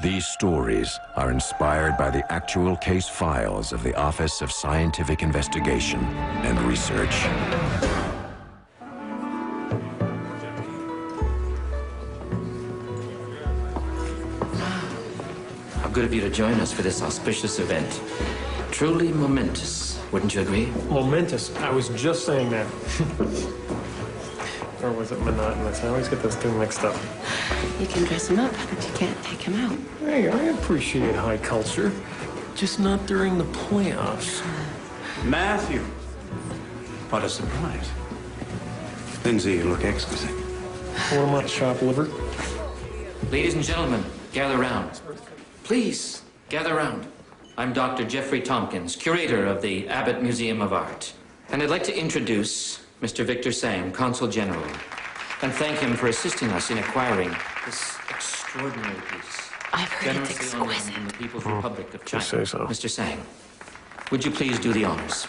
These stories are inspired by the actual case files of the Office of Scientific Investigation and Research. How good of you to join us for this auspicious event. Truly momentous, wouldn't you agree? Momentous? I was just saying that. Or was it monotonous? I always get those two mixed up. You can dress him up, but you can't take him out. Hey, I appreciate high culture. Just not during the playoffs. Matthew. What a surprise. Lindsay, you look exquisite. Or my shop liver. Ladies and gentlemen, gather round. Please, gather round. I'm Dr. Jeffrey Tompkins, curator of the Abbott Museum of Art. And I'd like to introduce Mr. Victor Sang, Consul General, and thank him for assisting us in acquiring this extraordinary piece. I've heard it's exquisite. From the People's Republic of China. Just say so. Mr. Sang, would you please do the honors?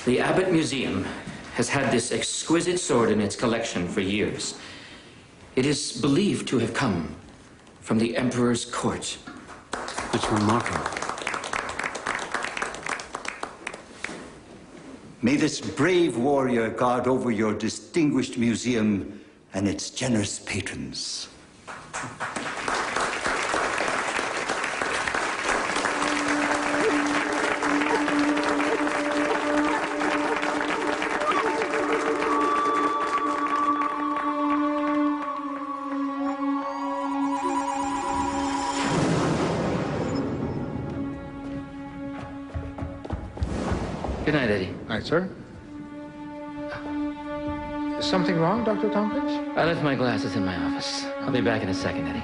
The Abbott Museum has had this exquisite sword in its collection for years. It is believed to have come from the Emperor's court. It's remarkable. May this brave warrior guard over your distinguished museum and its generous patrons. Good night, Eddie. Night, sir. Is something wrong, Dr. Tompkins? I left my glasses in my office. I'll be back in a second, Eddie.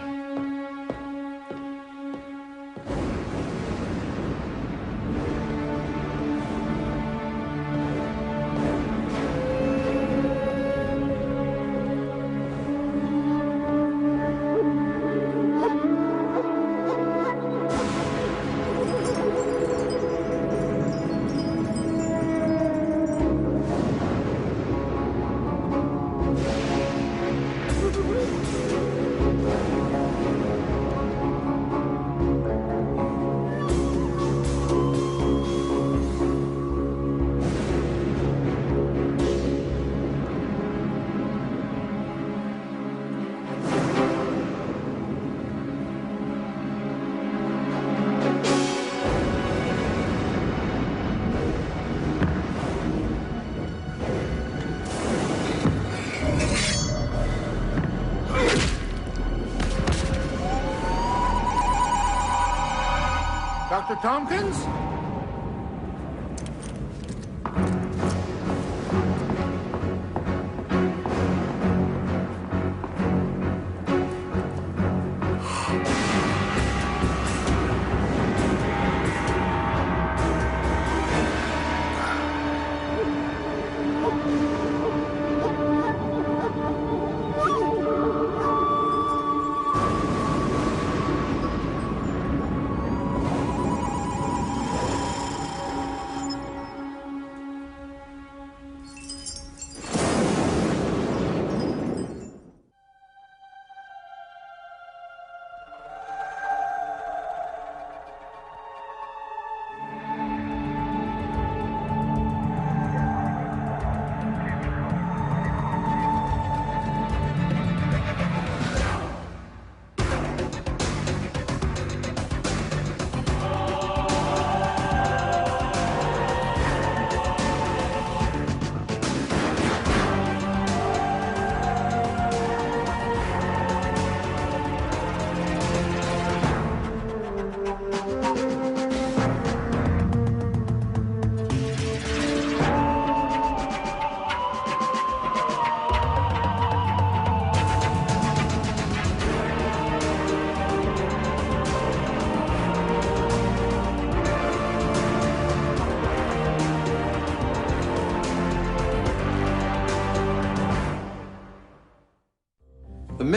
Dr. Tompkins?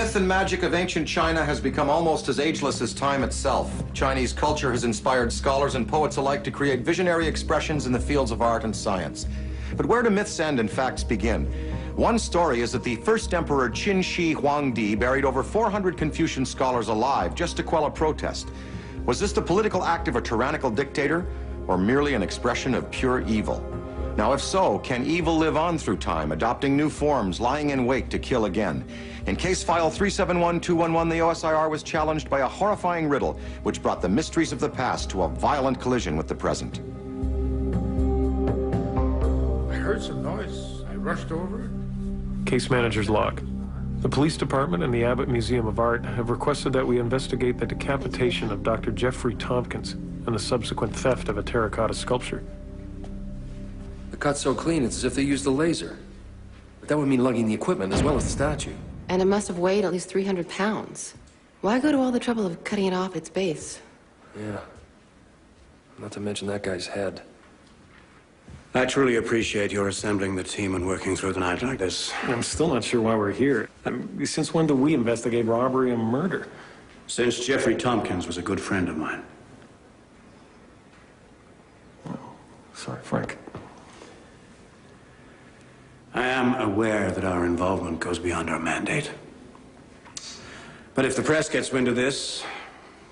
myth and magic of ancient China has become almost as ageless as time itself. Chinese culture has inspired scholars and poets alike to create visionary expressions in the fields of art and science. But where do myths end and facts begin? One story is that the first emperor Qin Shi Huangdi buried over 400 Confucian scholars alive just to quell a protest. Was this the political act of a tyrannical dictator, or merely an expression of pure evil? Now, if so, can evil live on through time, adopting new forms, lying in wait to kill again? In case file 371211, the OSIR was challenged by a horrifying riddle, which brought the mysteries of the past to a violent collision with the present. I heard some noise. I rushed over. Case manager's log. The police department and the Abbott Museum of Art have requested that we investigate the decapitation of Dr. Jeffrey Tompkins and the subsequent theft of a terracotta sculpture. The cut's so clean, it's as if they used a laser. But that would mean lugging the equipment as well as the statue. And it must have weighed at least 300 pounds. Why go to all the trouble of cutting it off at its base? Yeah. Not to mention that guy's head. I truly appreciate your assembling the team and working through the night like this. I'm still not sure why we're here. Since when do we investigate robbery and murder? Since Jeffrey Tompkins was a good friend of mine. Oh, sorry, Frank. I am aware that our involvement goes beyond our mandate. But if the press gets wind of this,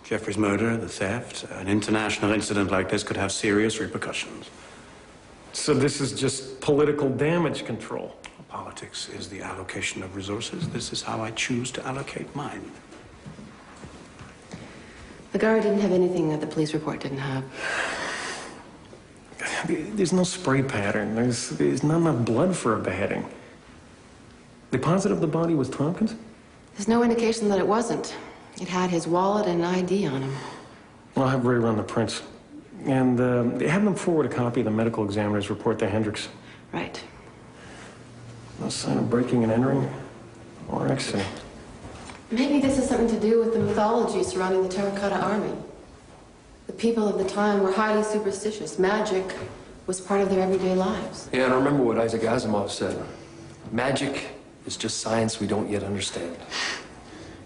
Jeffrey's murder, the theft, an international incident like this could have serious repercussions. So this is just political damage control? Politics is the allocation of resources. This is how I choose to allocate mine. The guard didn't have anything that the police report didn't have. There's no spray pattern. There's not enough blood for a beheading. They positive the body was Tompkins? There's no indication that it wasn't. It had his wallet and an ID on him. I'll have Ray run the prints. And have them forward a copy of the medical examiner's report to Hendricks. Right. No sign of breaking and entering or exiting. Maybe this has something to do with the mythology surrounding the terracotta army. The people of the time were highly superstitious. Magic was part of their everyday lives. Yeah, and I remember what Isaac Asimov said. Magic is just science we don't yet understand.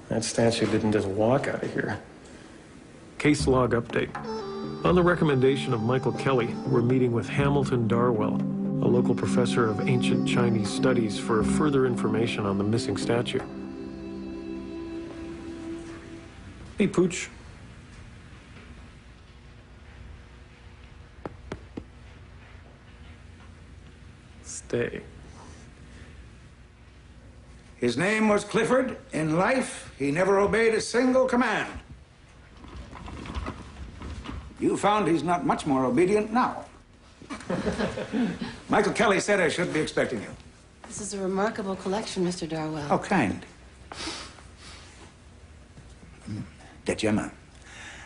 That statue didn't just walk out of here. Case log update. On the recommendation of Michael Kelly, we're meeting with Hamilton Darwell, a local professor of ancient Chinese studies, for further information on the missing statue. Hey, Pooch. Stay. His name was Clifford. In life, he never obeyed a single command. You found he's not much more obedient now. Michael Kelly said I should be expecting you. This is a remarkable collection, Mr. Darwell. How kind. De Gemma,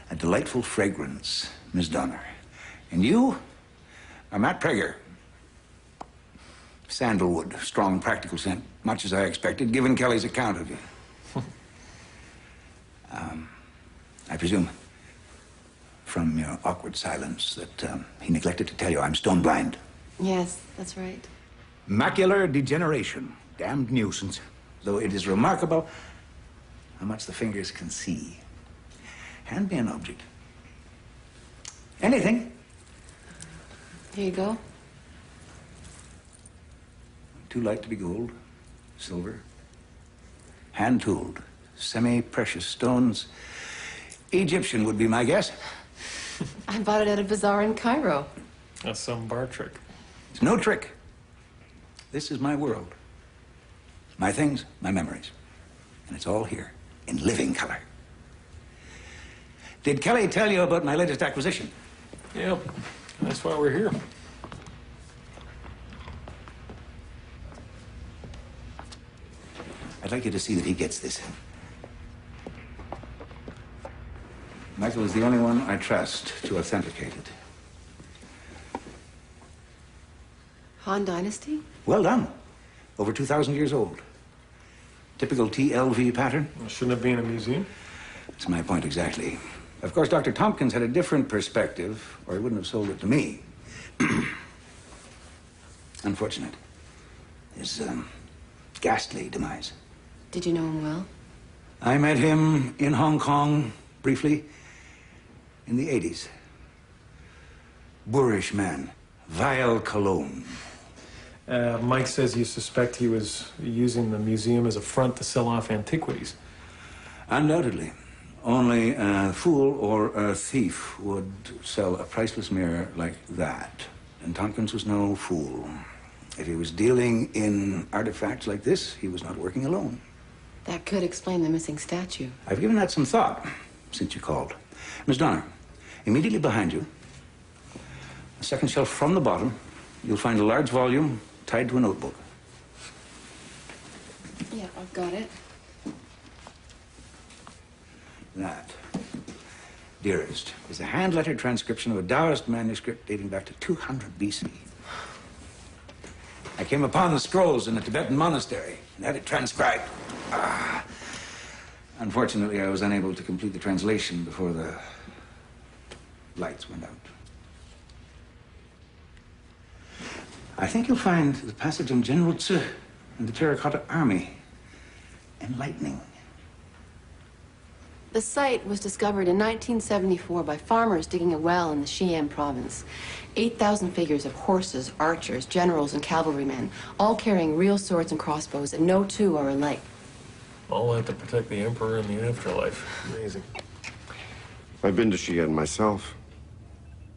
a delightful fragrance, Miss Donner. And you are Matt Prager. Sandalwood, strong, practical scent, much as I expected, given Kelly's account of you. I presume, from your awkward silence, that he neglected to tell you I'm stone blind. Yes, that's right. Macular degeneration, damned nuisance. Though it is remarkable how much the fingers can see. Hand me an object. Anything. Here you go. Too light to be gold, silver, hand-tooled, semi-precious stones. Egyptian would be my guess. I bought it at a bazaar in Cairo. That's some bar trick. It's no trick. This is my world. My things, my memories. And it's all here, in living color. Did Kelly tell you about my latest acquisition? Yep, that's why we're here. I'd like you to see that he gets this. Michael is the only one I trust to authenticate it. Han Dynasty? Well done. Over 2,000 years old. Typical TLV pattern. Well, shouldn't it be in a museum? That's my point exactly. Of course, Dr. Tompkins had a different perspective, or he wouldn't have sold it to me. Unfortunate. His ghastly demise. Did you know him well? I met him in Hong Kong, briefly, in the 80s. Boorish man, vile cologne. Mike says you suspect he was using the museum as a front to sell off antiquities. Undoubtedly. Only a fool or a thief would sell a priceless mirror like that. And Tompkins was no fool. If he was dealing in artifacts like this, he was not working alone. That could explain the missing statue. I've given that some thought since you called. Miss Donner, immediately behind you, the second shelf from the bottom, you'll find a large volume tied to a notebook. Yeah, I've got it. That, dearest, is a hand-lettered transcription of a Taoist manuscript dating back to 200 BC. I came upon the scrolls in a Tibetan monastery and had it transcribed. Unfortunately, I was unable to complete the translation before the lights went out. I think you'll find the passage on General Tzu and the Terracotta Army enlightening. The site was discovered in 1974 by farmers digging a well in the Xi'an province. 8,000 figures of horses, archers, generals, and cavalrymen, all carrying real swords and crossbows, and no two are alike. All that to protect the Emperor in the afterlife. Amazing. I've been to Xi'an myself.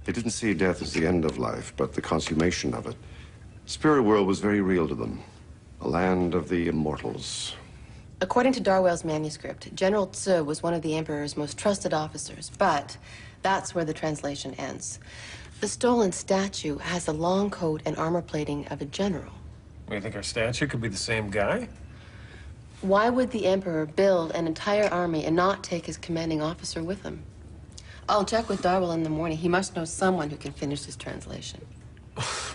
They didn't see death as the end of life, but the consummation of it. Spirit world was very real to them. A land of the immortals. According to Darwell's manuscript, General Tzu was one of the Emperor's most trusted officers, but that's where the translation ends. The stolen statue has the long coat and armor plating of a general. You think our statue could be the same guy? Why would the Emperor build an entire army and not take his commanding officer with him? I'll check with Darwell in the morning. He must know someone who can finish this translation.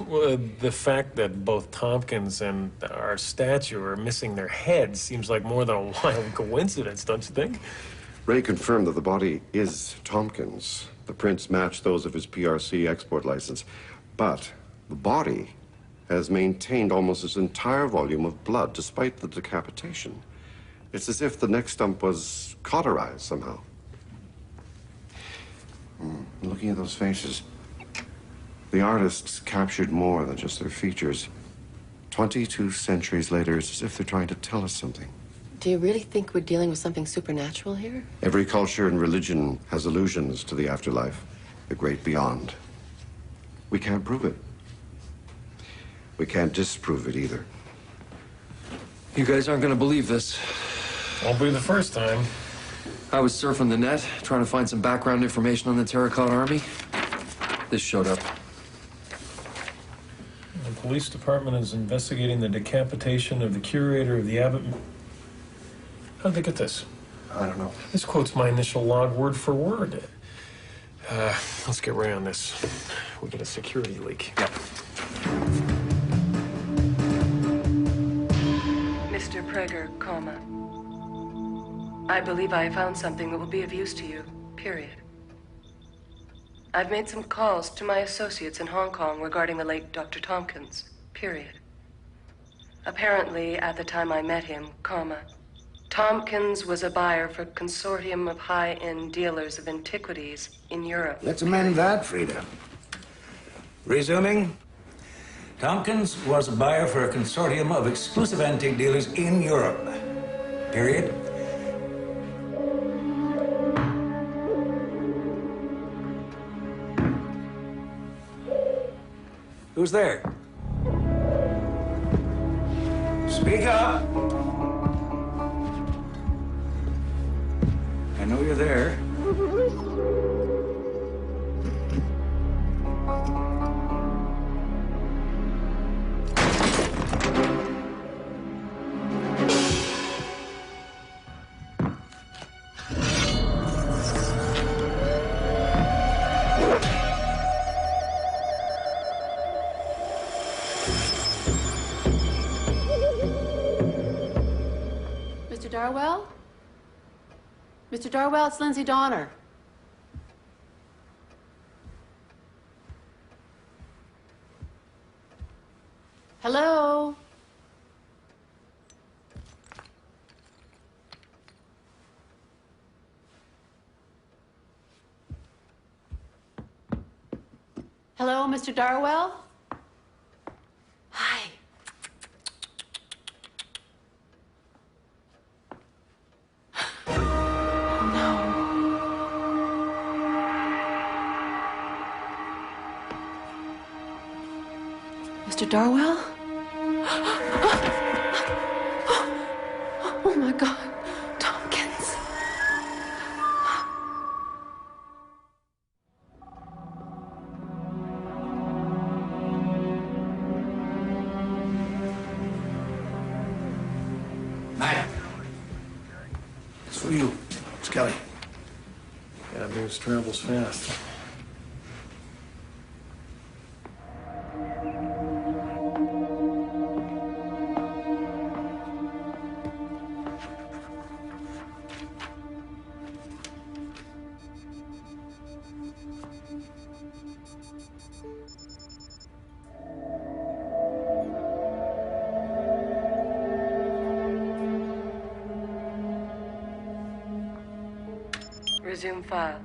Well, the fact that both Tompkins and our statue are missing their heads seems like more than a wild coincidence, don't you think? Ray confirmed that the body is Tompkins. The prints match those of his PRC export license. But the body has maintained almost its entire volume of blood, despite the decapitation. It's as if the neck stump was cauterized somehow. Looking at those faces, the artists captured more than just their features. 22 centuries later, it's as if they're trying to tell us something. Do you really think we're dealing with something supernatural here? Every culture and religion has allusions to the afterlife, the great beyond. We can't prove it. We can't disprove it either. You guys aren't gonna believe this. Won't be the first time. I was surfing the net, trying to find some background information on the Terracotta Army. This showed up. The police department is investigating the decapitation of the curator of the Abbott... How'd they get this? I don't know. This quote's my initial log word for word. Let's get Ray on this. We get a security leak. Yep. Mr. Prager, comma. I believe I have found something that will be of use to you, period. I've made some calls to my associates in Hong Kong regarding the late Dr. Tompkins, period. Apparently, at the time I met him, comma, Tompkins was a buyer for a consortium of high-end dealers of antiquities in Europe. Let's amend that, Frida. Resuming. Tompkins was a buyer for a consortium of exclusive antique dealers in Europe. Period. Who's there? Speak up. I know you're there. Mr. Darwell? Mr. Darwell, it's Lindsay Donner. Hello? Hello, Mr. Darwell? Hi. Mr. Darwell? Oh my God, Tompkins. Matt. It's for you. It's Kelly. Yeah, news travels fast. Resume file.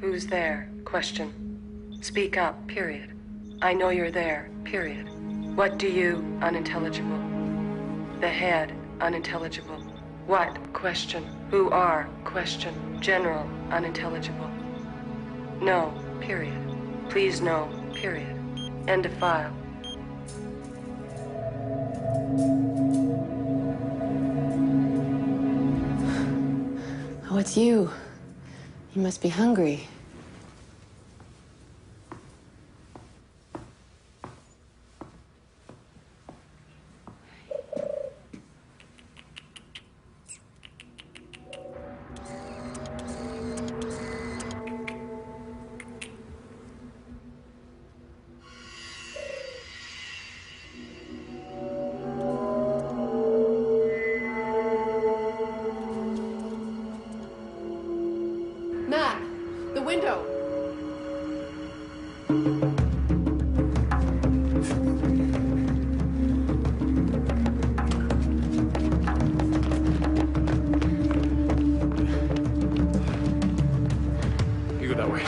Who's there? Question. Speak up, period. I know you're there, period. What do you? Unintelligible. The head, unintelligible. What? Question. Who are? Question. General, unintelligible. No, period. Please no, period. End of file. Oh, it's you. You must be hungry. Matt, the window. You go that way.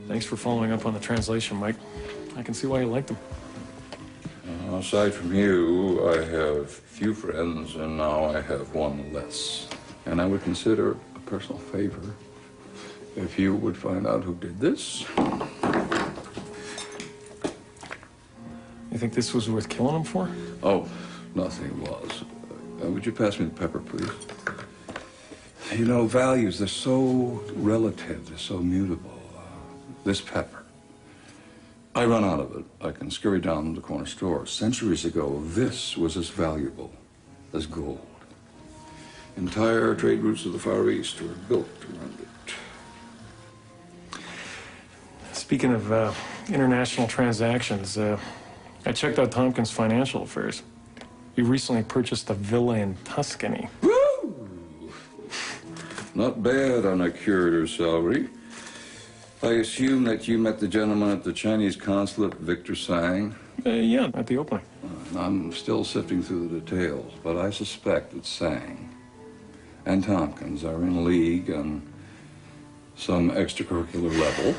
Thanks for following up on the translation, Mike. I can see why you liked them. Aside from you, I have few friends, and now I have one less. And I would consider a personal favor if you would find out who did this. You think this was worth killing him for? Oh, nothing was. Would you pass me the pepper, please? You know, values, they're so relative, they're so mutable. This pepper, I run out of it. I can scurry down to the corner store. Centuries ago, this was as valuable as gold. Entire trade routes of the Far East were built around it. Speaking of international transactions, I checked out Tompkins' financial affairs. He recently purchased a villa in Tuscany. Woo! Not bad on a curator's salary. I assume that you met the gentleman at the Chinese consulate, Victor Sang? Yeah, at the opening. I'm still sifting through the details, but I suspect that Sang and Tompkins are in league on some extracurricular level.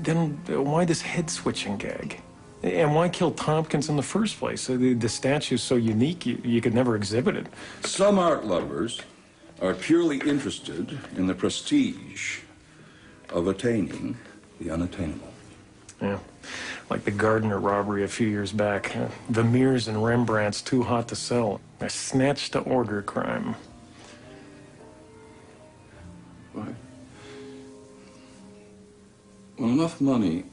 Then why this head-switching gag? And why kill Tompkins in the first place? The statue's so unique, you could never exhibit it. Some art lovers are purely interested in the prestige of attaining the unattainable. Yeah, like the Gardner robbery a few years back. Vermeers and Rembrandts too hot to sell. A snatch-to-order crime. Right. When enough money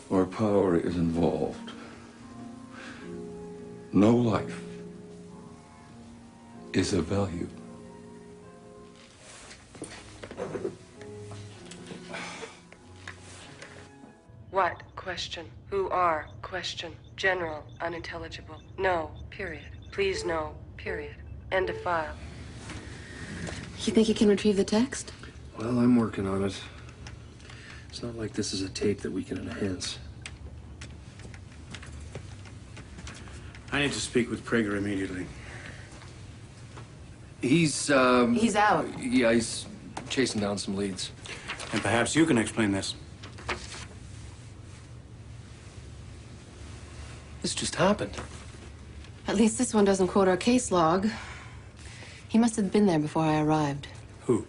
or power is involved, no life is of value. What? Question. Who are? Question. General. Unintelligible. No. Period. Please no. Period. End of file. You think you can retrieve the text? Well, I'm working on it. It's not like this is a tape that we can enhance. I need to speak with Prager immediately. He's out. Yeah, he's chasing down some leads. And perhaps you can explain this. This just happened. At least this one doesn't quote our case log. He must have been there before I arrived. Who?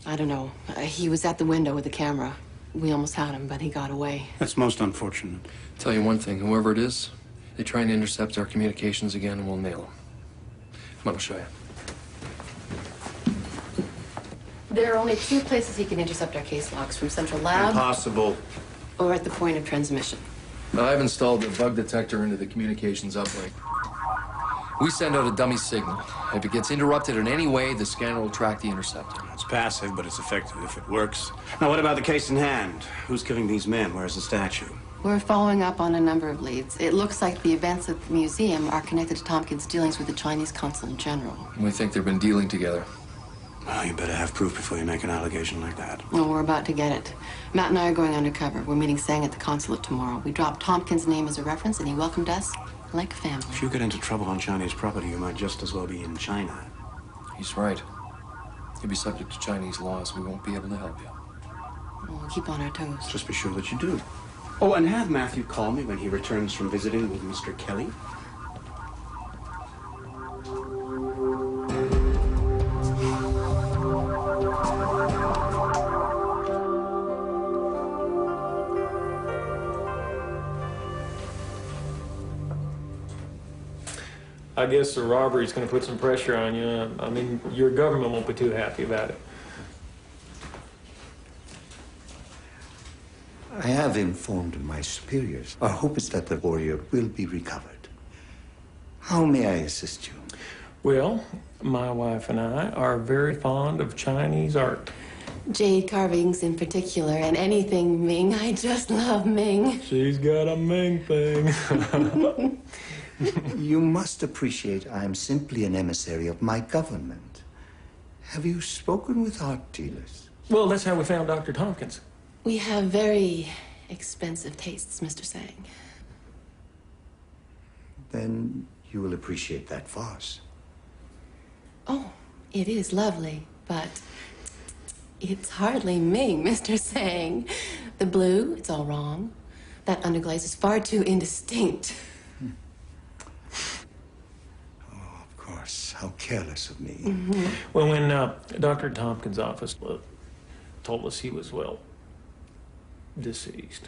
I don't know. He was at the window with the camera. We almost had him, but he got away. That's most unfortunate. Tell you one thing, whoever it is, they try and intercept our communications again and we'll nail them. Come on, I'll show you. There are only two places he can intercept our case logs, from Central Lab Impossible. or at the point of transmission. I've installed a bug detector into the communications uplink. We send out a dummy signal. If it gets interrupted in any way, the scanner will track the interceptor. It's passive, but it's effective if it works. Now, what about the case in hand? Who's killing these men? Where's the statue? We're following up on a number of leads. It looks like the events at the museum are connected to Tompkins' dealings with the Chinese consul general. We think they've been dealing together. Well, you better have proof before you make an allegation like that. Well, we're about to get it. Matt and I are going undercover. We're meeting Sang at the consulate tomorrow. We dropped Tompkins' name as a reference, and he welcomed us like family. If you get into trouble on Chinese property, you might just as well be in China. He's right. You'll be subject to Chinese laws. We won't be able to help you. We'll keep on our toes. Just be sure that you do. Oh, and have Matthew call me when he returns from visiting with Mr. Kelly. I guess the robbery's going to put some pressure on you. I mean, your government won't be too happy about it. I have informed my superiors. Our hope is that the warrior will be recovered. How may I assist you? Well, my wife and I are very fond of Chinese art. Jade carvings in particular, and anything Ming. I just love Ming. She's got a Ming thing. You must appreciate I am simply an emissary of my government. Have you spoken with art dealers? Well, that's how we found Dr. Tompkins. We have very expensive tastes, Mr. Sang. Then you will appreciate that vase. Oh, it is lovely, but it's hardly Ming, Mr. Sang. The blue, it's all wrong. That underglaze is far too indistinct. Of course, how careless of me. Mm-hmm. Well, when Dr. Tompkins' office told us he was, well, deceased,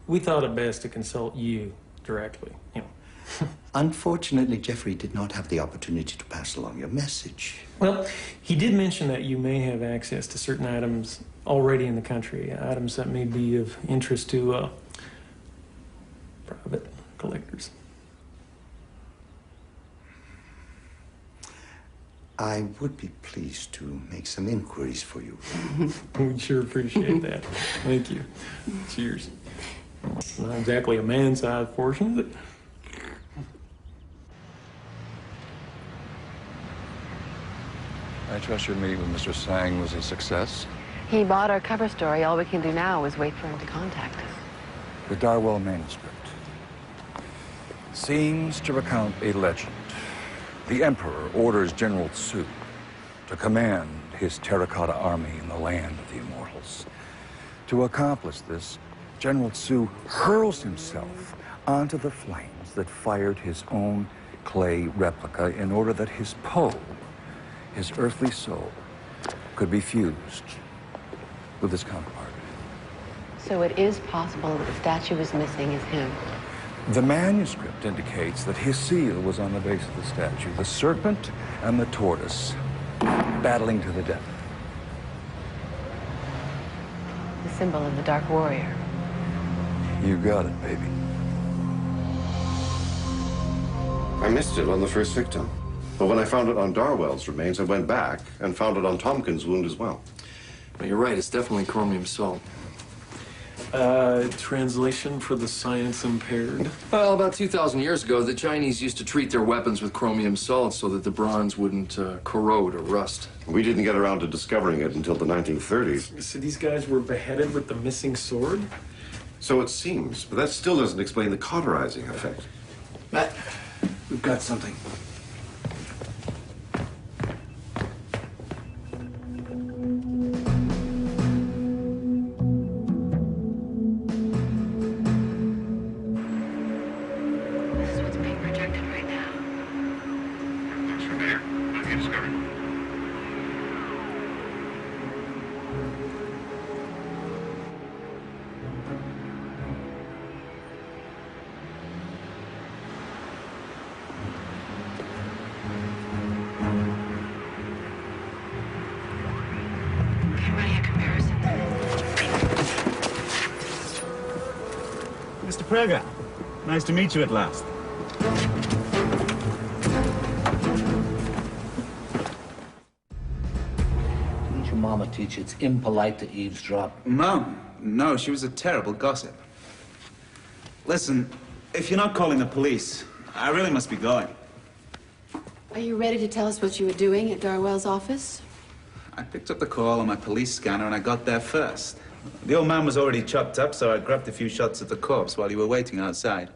we thought it best to consult you directly, you know. Unfortunately, Jeffrey did not have the opportunity to pass along your message. Well, he did mention that you may have access to certain items already in the country, items that may be of interest to private collectors. I would be pleased to make some inquiries for you. We sure appreciate that. Thank you. Cheers. Not exactly a man-sized portion, but... I trust your meeting with Mr. Sang was a success. He bought our cover story. All we can do now is wait for him to contact us. The Darwell manuscript seems to recount a legend. The Emperor orders General Tsu to command his terracotta army in the land of the immortals. To accomplish this, General Tsu hurls himself onto the flames that fired his own clay replica in order that his Po, his earthly soul, could be fused with his counterpart. So it is possible that the statue is missing is him. The manuscript indicates that his seal was on the base of the statue, the serpent and the tortoise battling to the death. The symbol of the Dark Warrior. You got it, baby. I missed it on the first victim. But when I found it on Darwell's remains, I went back and found it on Tompkins' wound as well. Well, you're right, it's definitely chromium salt. Translation for the science impaired. Well, about 2,000 years ago, the Chinese used to treat their weapons with chromium salt so that the bronze wouldn't corrode or rust. We didn't get around to discovering it until the 1930s. So these guys were beheaded with the missing sword? So it seems, but that still doesn't explain the cauterizing effect. Matt, we've got something. Mr. Prager, nice to meet you at last. Didn't your mama teach you it's impolite to eavesdrop? Mom? No, she was a terrible gossip. Listen, if you're not calling the police, I really must be going. Are you ready to tell us what you were doing at Darwell's office? I picked up the call on my police scanner and I got there first. The old man was already chopped up, so I grabbed a few shots at the corpse while you were waiting outside.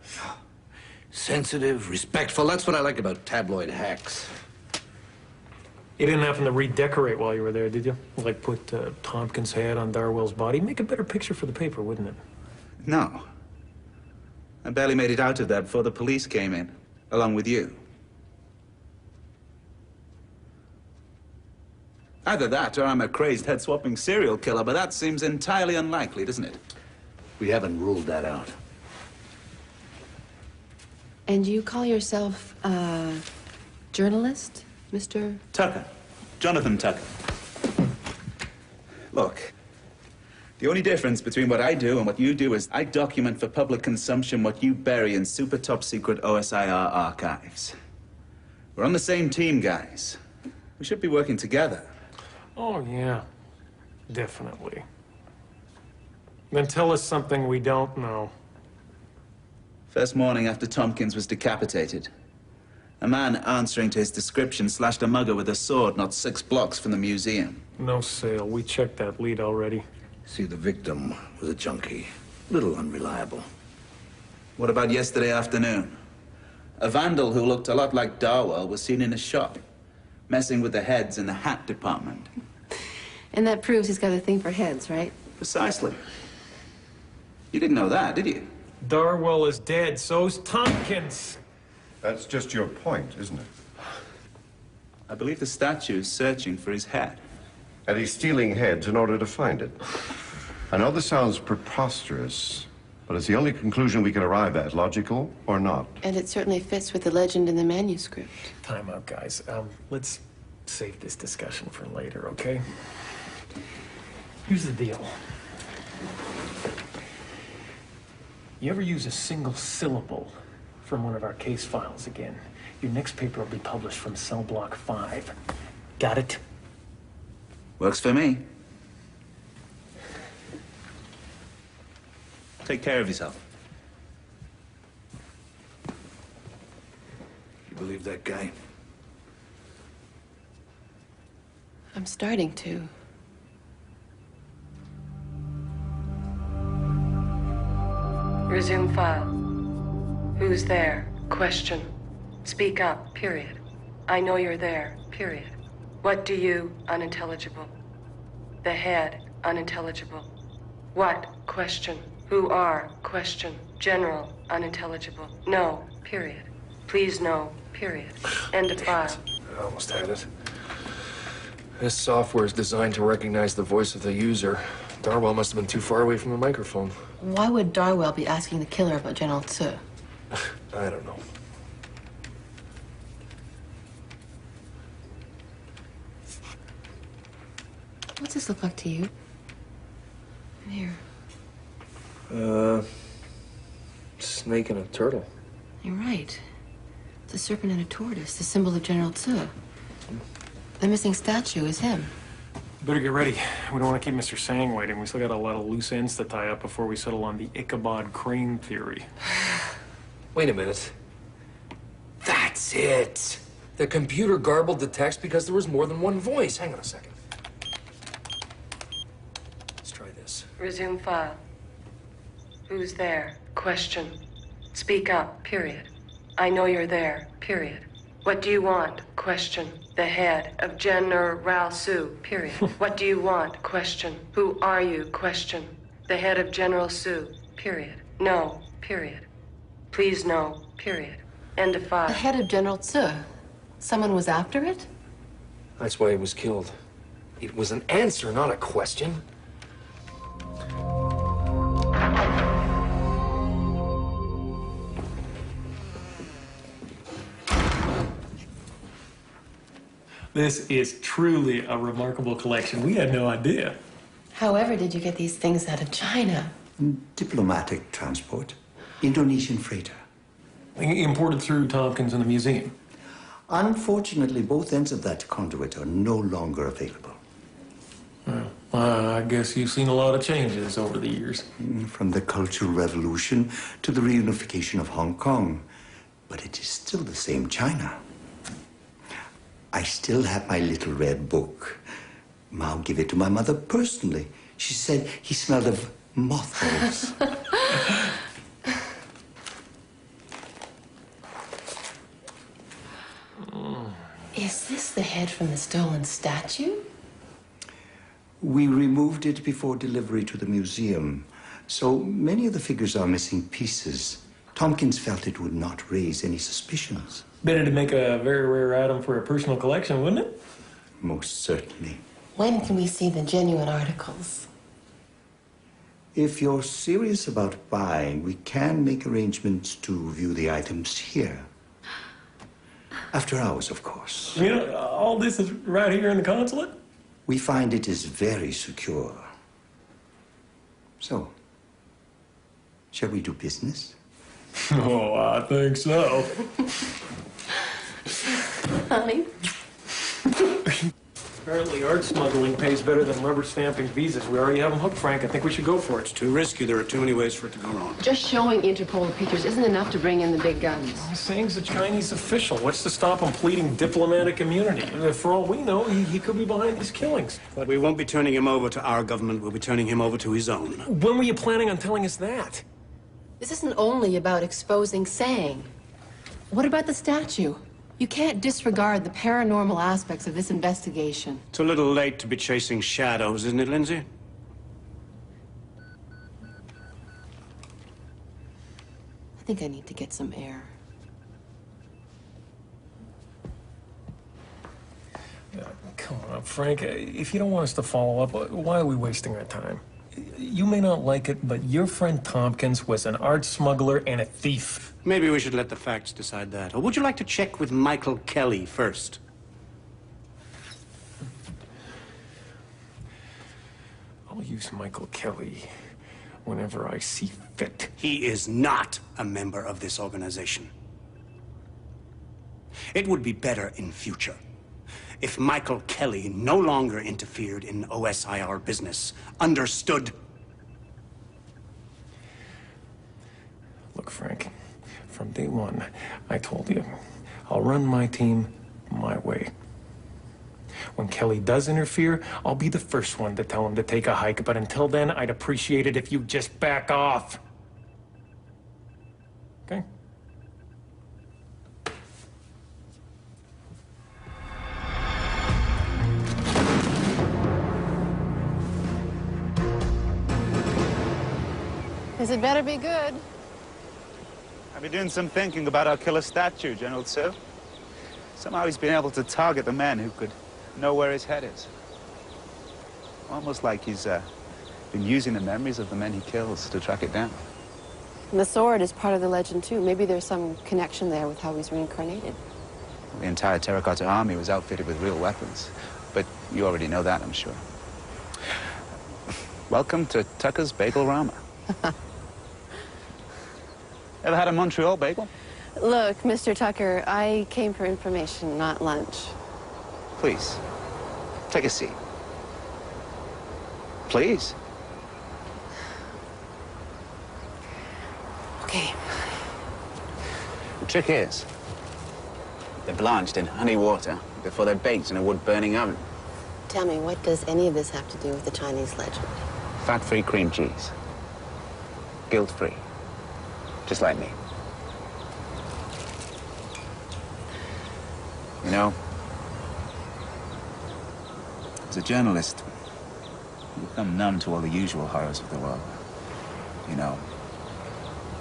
Sensitive, respectful. That's what I like about tabloid hacks. You didn't happen to redecorate while you were there, did you? Like put Tompkins' head on Darwell's body? Make a better picture for the paper, wouldn't it? No. I barely made it out of there before the police came in, along with you. Either that, or I'm a crazed, head-swapping serial killer, but that seems entirely unlikely, doesn't it? We haven't ruled that out. And you call yourself a journalist, Mr. Tucker. Jonathan Tucker. Look, the only difference between what I do and what you do is I document for public consumption what you bury in super top-secret OSIR archives. We're on the same team, guys. We should be working together. Oh, yeah. Definitely. Then tell us something we don't know. First morning after Tompkins was decapitated, a man answering to his description slashed a mugger with a sword not 6 blocks from the museum. No sale. We checked that lead already. See, the victim was a junkie. Little unreliable. What about yesterday afternoon? A vandal who looked a lot like Darwell was seen in a shop, messing with the heads in the hat department. And that proves he's got a thing for heads, right? Precisely. You didn't know that, did you? Darwell is dead, so's Tompkins. That's just your point, isn't it? I believe the statue is searching for his head. And he's stealing heads in order to find it. I know this sounds preposterous, but it's the only conclusion we can arrive at, logical or not. And it certainly fits with the legend in the manuscript. Time out, guys. Let's save this discussion for later, okay? Here's the deal. You ever use a single syllable from one of our case files again, your next paper will be published from cell block 5. Got it? Works for me. Take care of yourself. You believe that guy? I'm starting to. Resume file. Who's there? Question. Speak up, period. I know you're there, period. What do you? Unintelligible. The head, unintelligible. What? Question. Who are? Question. General, unintelligible. No, period. Please no, period. End of file. I almost had it. This software is designed to recognize the voice of the user, Darwell must have been too far away from the microphone. Why would Darwell be asking the killer about General Tsu? I don't know. What's this look like to you? Here. Snake and a turtle. You're right. It's a serpent and a tortoise, the symbol of General Tsu. The missing statue is him. Better get ready. We don't want to keep Mr. Sang waiting. We still got a lot of loose ends to tie up before we settle on the Ichabod Crane theory. Wait a minute. That's it. The computer garbled the text because there was more than one voice. Hang on a second. Let's try this. Resume file. Who's there? Question. Speak up, period. I know you're there, period. What do you want? Question. The head of General Tsu, period. What do you want? Question. Who are you? Question. The head of General Tsu, period. No, period. Please no, period. End of file. The head of General Tsu. Someone was after it? That's why he was killed. It was an answer, not a question. This is truly a remarkable collection. We had no idea. However, did you get these things out of China? Diplomatic transport. Indonesian freighter. Imported through Tompkins and the museum. Unfortunately, both ends of that conduit are no longer available. Well, I guess you've seen a lot of changes over the years. From the Cultural Revolution to the reunification of Hong Kong. But it is still the same China. I still have my little red book. Mao gave it to my mother personally. She said he smelled of mothballs. Is this the head from the stolen statue? We removed it before delivery to the museum. So many of the figures are missing pieces. Tompkins felt it would not raise any suspicions. Better to make a very rare item for a personal collection, wouldn't it? Most certainly. When can we see the genuine articles? If you're serious about buying, we can make arrangements to view the items here. After hours, of course. You know, all this is right here in the consulate? We find it is very secure. So, shall we do business? Oh, I think so. Honey. Apparently art smuggling pays better than rubber stamping visas. We already have them hooked, Frank. I think we should go for it. It's too risky. There are too many ways for it to go wrong. Just showing Interpol the pictures isn't enough to bring in the big guns. Sang's a Chinese official. What's to stop him pleading diplomatic immunity? For all we know, he could be behind these killings. But we won't be turning him over to our government. We'll be turning him over to his own. When were you planning on telling us that? This isn't only about exposing Sang. What about the statue? You can't disregard the paranormal aspects of this investigation. It's a little late to be chasing shadows, isn't it, Lindsay? I think I need to get some air. Come on, Frank. If you don't want us to follow up, why are we wasting our time? You may not like it, but your friend Tompkins was an art smuggler and a thief. Maybe we should let the facts decide that. Or would you like to check with Michael Kelly first? I'll use Michael Kelly whenever I see fit. He is not a member of this organization. It would be better in future if Michael Kelly no longer interfered in OSIR business. Understood? Look, Frank, from day one, I told you, I'll run my team my way. When Kelly does interfere, I'll be the first one to tell him to take a hike, but until then, I'd appreciate it if you just back off. Okay? This had better be good. I've been doing some thinking about our killer statue, General Tsu. Somehow he's been able to target the men who could know where his head is. Almost like he's been using the memories of the men he kills to track it down. And the sword is part of the legend, too. Maybe there's some connection there with how he's reincarnated. The entire terracotta army was outfitted with real weapons. But you already know that, I'm sure. Welcome to Tucker's Bagel-Rama. Ever had a Montreal bagel? Look, Mr. Tucker, I came for information, not lunch. Please, take a seat. Please. Okay. The trick is, they're blanched in honey water before they're baked in a wood-burning oven. Tell me, what does any of this have to do with the Chinese legend? Fat-free cream cheese. Guilt-free. Just like me. You know, as a journalist, you become numb to all the usual horrors of the world. You know,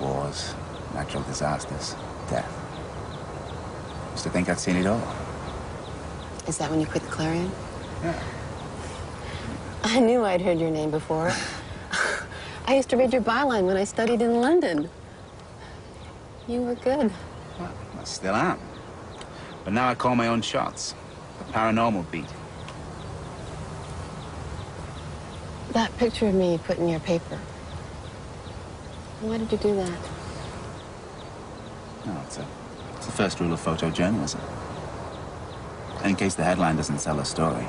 wars, natural disasters, death. Used to think I'd seen it all. Is that when you quit the Clarion? Yeah. I knew I'd heard your name before. I used to read your byline when I studied in London. You were good. Well, I still am. But now I call my own shots. The Paranormal beat. That picture of me you put in your paper. Why did you do that? No, it's the first rule of photojournalism. In case the headline doesn't sell a story,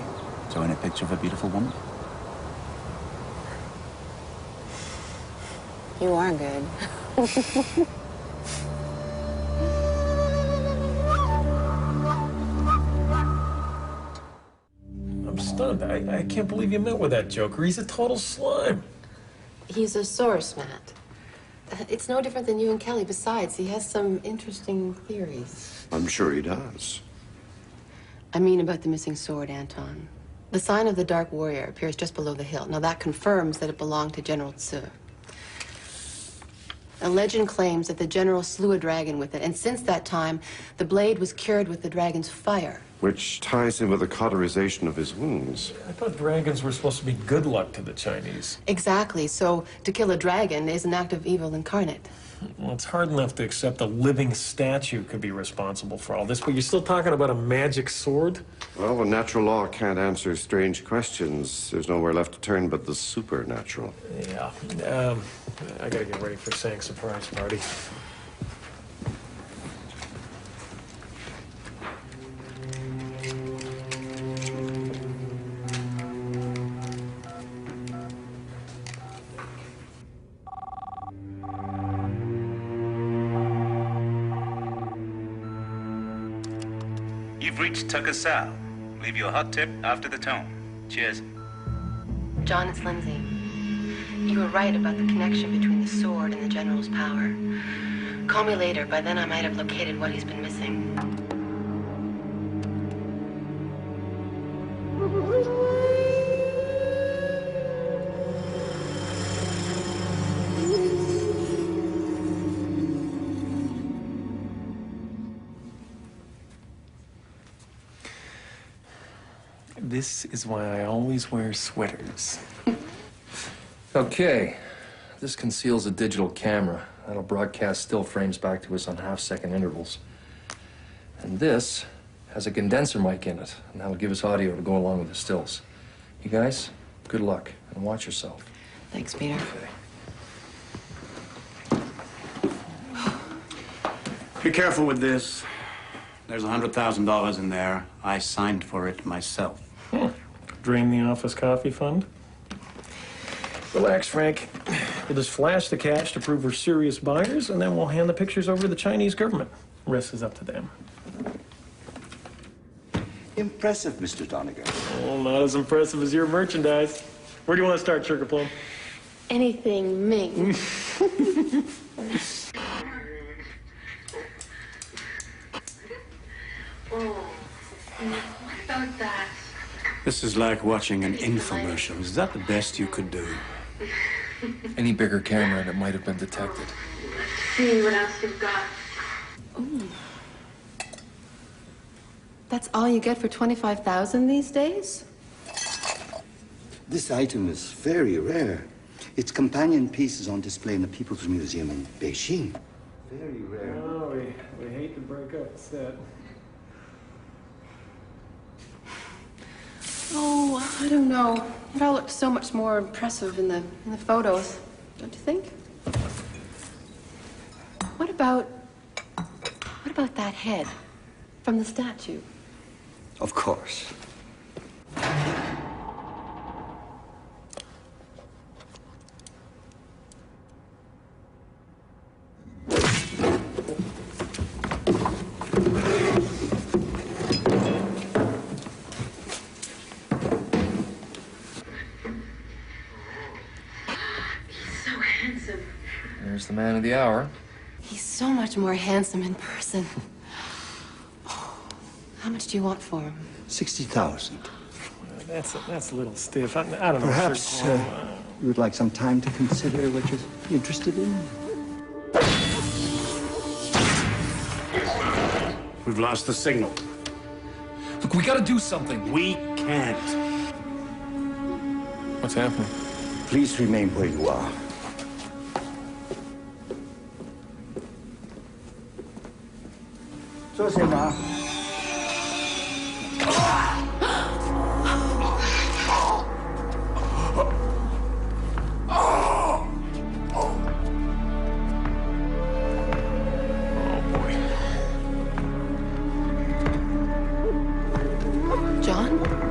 throw in a picture of a beautiful woman. You are good. I'm stunned. I can't believe you met with that joker. He's a total slime. He's a source, Matt. It's no different than you and Kelly. Besides, he has some interesting theories. I'm sure he does. I mean about the missing sword, Anton. The sign of the Dark Warrior appears just below the hilt. Now, that confirms that it belonged to General Tsu. A legend claims that the general slew a dragon with it, and since that time, the blade was cured with the dragon's fire. Which ties in with the cauterization of his wounds. I thought dragons were supposed to be good luck to the Chinese. Exactly. So, to kill a dragon is an act of evil incarnate. Well, it's hard enough to accept a living statue could be responsible for all this, but you're still talking about a magic sword? Well, the natural law can't answer strange questions. There's nowhere left to turn but the supernatural. Yeah. I gotta get ready for Sang's surprise party. You've reached Tucker Sal. Leave your hot tip after the tone. Cheers. John, it's Lindsay. You were right about the connection between the sword and the general's power. Call me later. By then, I might have located what he's been missing. This is why I always wear sweaters. Okay, this conceals a digital camera. That'll broadcast still frames back to us on half-second intervals. And this has a condenser mic in it, and that'll give us audio to go along with the stills. You guys, good luck, and watch yourself. Thanks, Peter. Okay. Be careful with this. There's $100,000 in there. I signed for it myself. Drain the office coffee fund? Relax, Frank. We'll just flash the cash to prove we're serious buyers, and then we'll hand the pictures over to the Chinese government. The rest is up to them. Impressive, Mr. Donegan. Oh, not as impressive as your merchandise. Where do you want to start, Sugar Plum? Anything, Ming. What about that? This is like watching an infomercial. Is that the best you could do? Any bigger camera and it might have been detected. See what else you've got. Ooh. That's all you get for $25,000 these days? This item is very rare. Its companion piece is on display in the People's Museum in Beijing. Very rare. Oh, we hate to break up the set. Oh, I don't know. It all looked so much more impressive in the photos, don't you think? What about that head from the statue? Of course. There's the man of the hour. He's so much more handsome in person. Oh, how much do you want for him? 60,000. That's a little stiff. I don't know. Perhaps you would like some time to consider what you're interested in? We've lost the signal. Look, we gotta do something. We can't. What's happening? Please remain where you are. So, Sema. John?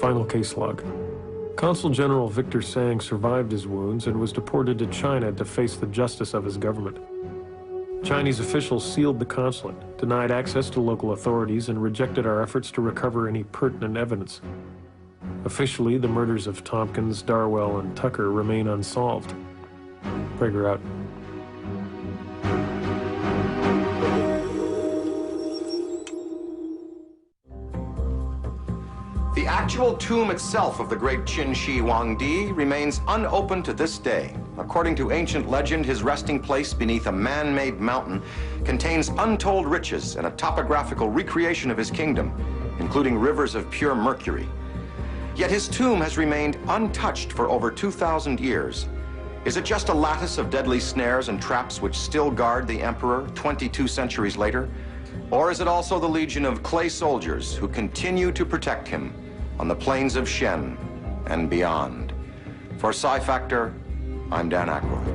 Final case log. Consul General Victor Sang survived his wounds and was deported to China to face the justice of his government. Chinese officials sealed the consulate, denied access to local authorities, and rejected our efforts to recover any pertinent evidence. Officially, the murders of Tompkins, Darwell, and Tucker remain unsolved. Prager out. The actual tomb itself of the great Qin Shi Huangdi remains unopened to this day. According to ancient legend, his resting place beneath a man-made mountain contains untold riches and a topographical recreation of his kingdom, including rivers of pure mercury. Yet his tomb has remained untouched for over 2,000 years. Is it just a lattice of deadly snares and traps which still guard the emperor 22 centuries later? Or is it also the legion of clay soldiers who continue to protect him on the plains of Shen and beyond? For Psi Factor, I'm Dan Aykroyd.